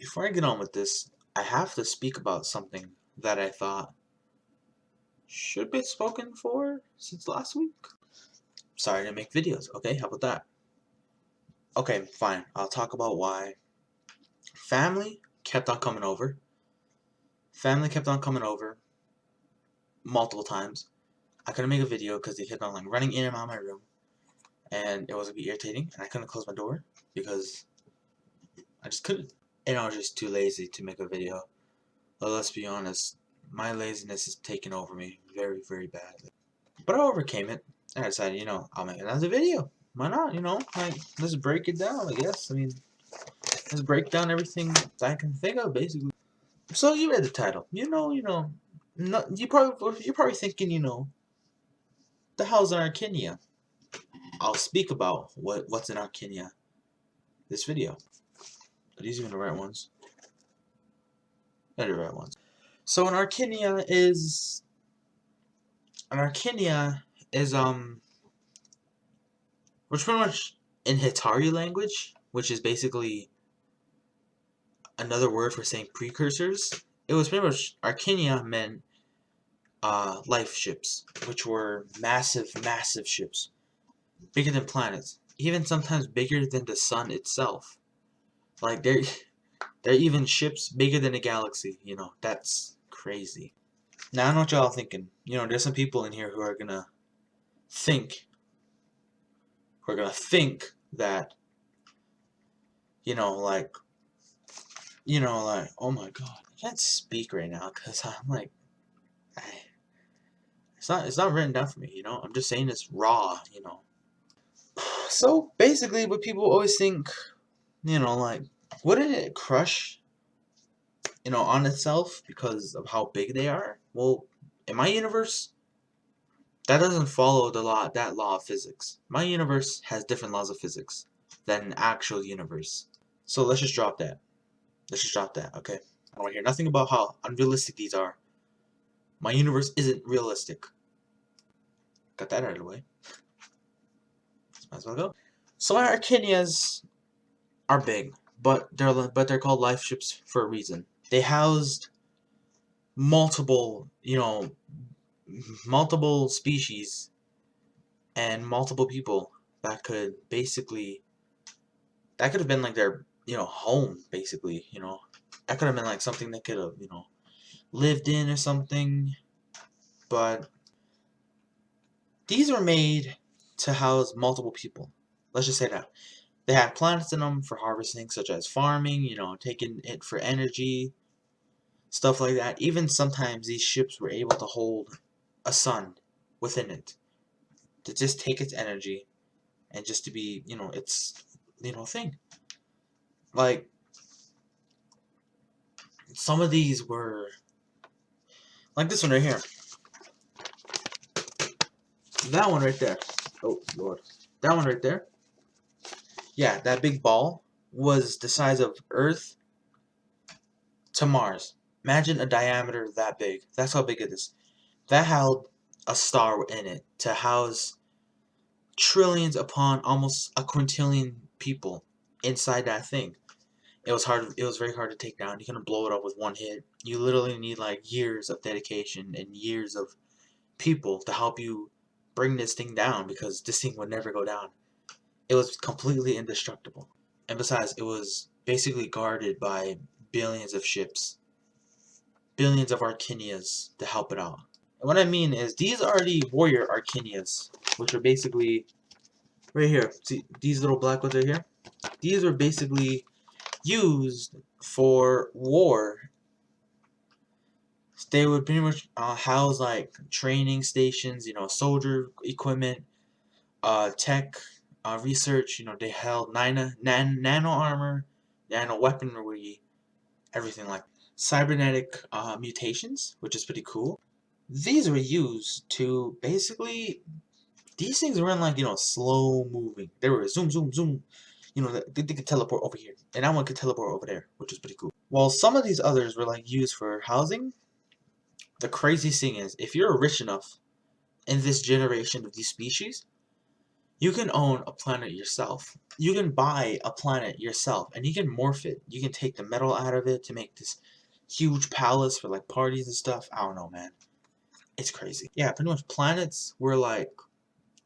Before I get on with this, I have to speak about something that I thought should be spoken for since last week. Sorry to make videos, okay? How about that? Okay, fine. I'll talk about why family kept on coming over. Family kept on coming over multiple times. I couldn't make a video because they kept on like running in and out of my room, and it was a bit irritating, and I couldn't close my door because I just couldn't. And I was just too lazy to make a video. But let's be honest, my laziness is taking over me very, very badly. But I overcame it. I decided, I'll make another video. Why not? Like, let's break it down, I guess. Let's break down everything that I can think of, basically. So you read the title. You're probably thinking, the hell's in Arkininia? I'll speak about what's in Arkininia this video. Are these even the right ones? They're the right ones. So an Arkininia is which pretty much in Hitari language, which is basically another word for saying precursors. It was pretty much Arkininia meant life ships, which were massive, massive ships, bigger than planets, even sometimes bigger than the sun itself. Like they're even ships bigger than a galaxy. That's crazy. Now I know what y'all thinking. There's some people in here who are gonna think that, like, oh my god, I can't speak right now because I'm like, it's not written down for me, I'm just saying this raw, So basically, what people always think, like, wouldn't it crush, on itself because of how big they are? Well, in my universe, that doesn't follow that law of physics. My universe has different laws of physics than an actual universe. So let's just drop that. Okay? I don't want to hear nothing about how unrealistic these are. My universe isn't realistic. Got that out of the way. Might as well go. So our Arkinias are big, but they're called life ships for a reason. They housed multiple species and multiple people that could have been like their home, basically. That could have been like something they could have lived in or something. But these were made to house multiple people. Let's just say that. They had planets in them for harvesting, such as farming, taking it for energy, stuff like that. Even sometimes these ships were able to hold a sun within it, to just take its energy and just to be, its, thing. Like, some of these were, like this one right here. That one right there. Oh, Lord. That one right there. Yeah, that big ball was the size of Earth to Mars. Imagine a diameter that big. That's how big it is. That held a star in it to house trillions upon almost a quintillion people inside that thing. It was very hard to take down. You couldn't blow it up with one hit. You literally need like years of dedication and years of people to help you bring this thing down, because this thing would never go down. It was completely indestructible. And besides, it was basically guarded by billions of ships, billions of Arkinias to help it out. And what I mean is, these are the warrior Arkinias, which are basically right here. See these little black ones right here? These were basically used for war. They would pretty much house like training stations, soldier equipment, tech, research. They held nano armor, nano weaponry, everything like cybernetic mutations, which is pretty cool. These were used to basically, these things weren't like slow moving. They were zoom zoom zoom. They could teleport over here, and that one could teleport over there, which was pretty cool. While some of these others were like used for housing, the craziest thing is, if you're rich enough in this generation of these species, you can own a planet yourself. you can buy a planet yourself, and you can morph it. You can take the metal out of it to make this huge palace for like parties and stuff. I don't know, man. It's crazy. Yeah, pretty much planets were like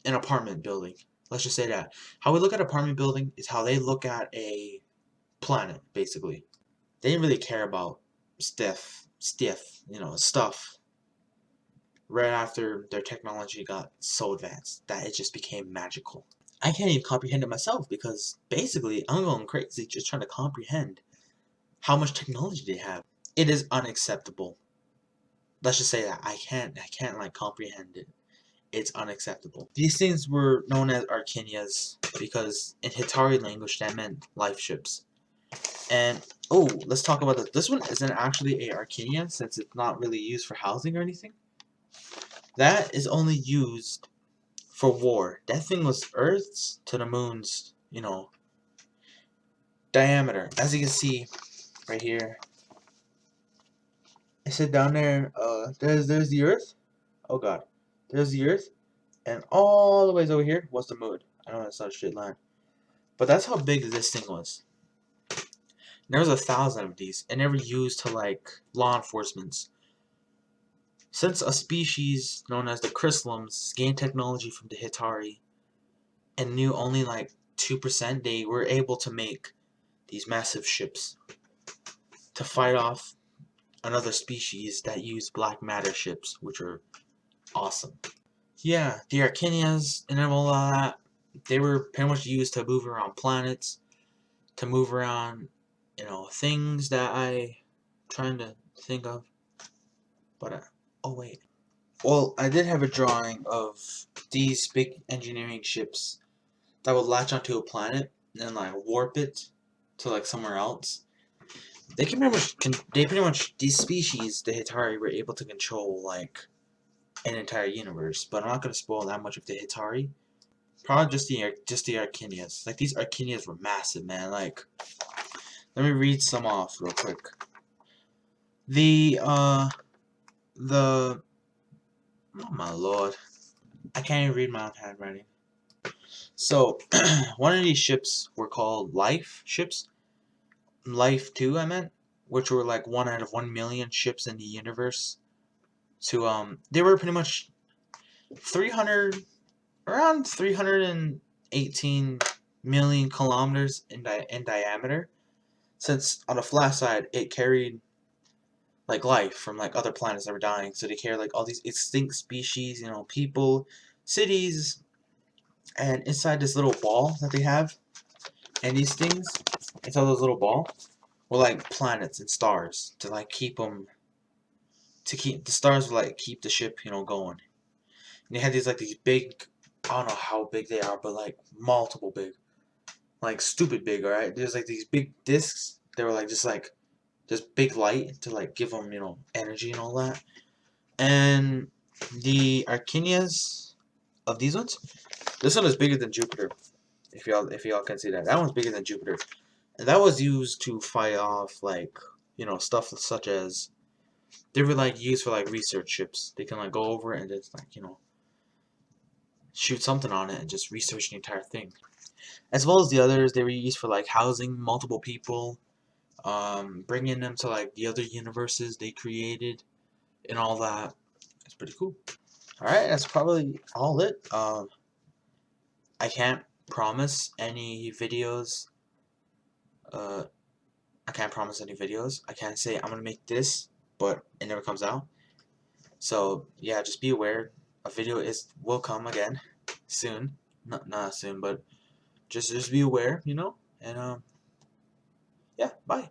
an apartment building. Let's just say that. How we look at an apartment building is how they look at a planet, basically. They didn't really care about stuff right after their technology got so advanced that it just became magical. I can't even comprehend it myself because basically I'm going crazy just trying to comprehend how much technology they have. It is unacceptable. Let's just say that I can't like comprehend it. It's unacceptable. These things were known as Arkinias because in Hitari language that meant life ships. And oh, let's talk about this. This one isn't actually a Arkinia since it's not really used for housing or anything. That is only used for war. That thing was Earth's to the moon's, diameter. As you can see right here. I said down there, there's the Earth. Oh god. There's the Earth. And all the ways over here was the moon. I know that's not a straight line. But that's how big this thing was. There was 1,000 of these, and they were used to like law enforcements. Since a species known as the Chrysalums gained technology from the Hitari and knew only like 2%, they were able to make these massive ships to fight off another species that used black matter ships, which are awesome. Yeah, the Arkinias and all of that, they were pretty much used to move around planets, to move around, things that I'm trying to think of. But, oh wait. Well, I did have a drawing of these big engineering ships that would latch onto a planet and like warp it to like somewhere else. These species, the Hitari, were able to control like an entire universe. But I'm not gonna spoil that much of the Hitari. Probably just the Arkinias. Like these Arkinias were massive, man. Like, let me read some off real quick. Oh my lord, I can't even read my own handwriting. So, one of these ships were called Life ships. Life 2, I meant, which were like 1 out of 1 million ships in the universe. They were pretty much 318 million kilometers in diameter. Since on the flat side, it carried like life from like other planets that were dying. So they carried like all these extinct species, people, cities, and inside this little ball that they have, and these things, inside those little ball, were like planets and stars to like keep them. To keep the stars, would like keep the ship, going. And they had these big, I don't know how big they are, but like multiple big, like stupid big. All right, there's like these big discs. They were like just big light to like give them, energy and all that. And the Arkinias of these ones, this one is bigger than Jupiter. If y'all can see that, that one's bigger than Jupiter, and that was used to fight off like stuff such as they were like used for like research ships. They can like go over it and just like shoot something on it and just research the entire thing. As well as the others, they were used for like housing multiple people, bringing them to like the other universes they created, and all that. It's pretty cool. All right, that's probably all it. I can't promise any videos. I can't promise any videos. I can't say I'm gonna make this, but it never comes out. So yeah, just be aware. A video will come again soon. Not soon, but just be aware, And yeah, bye.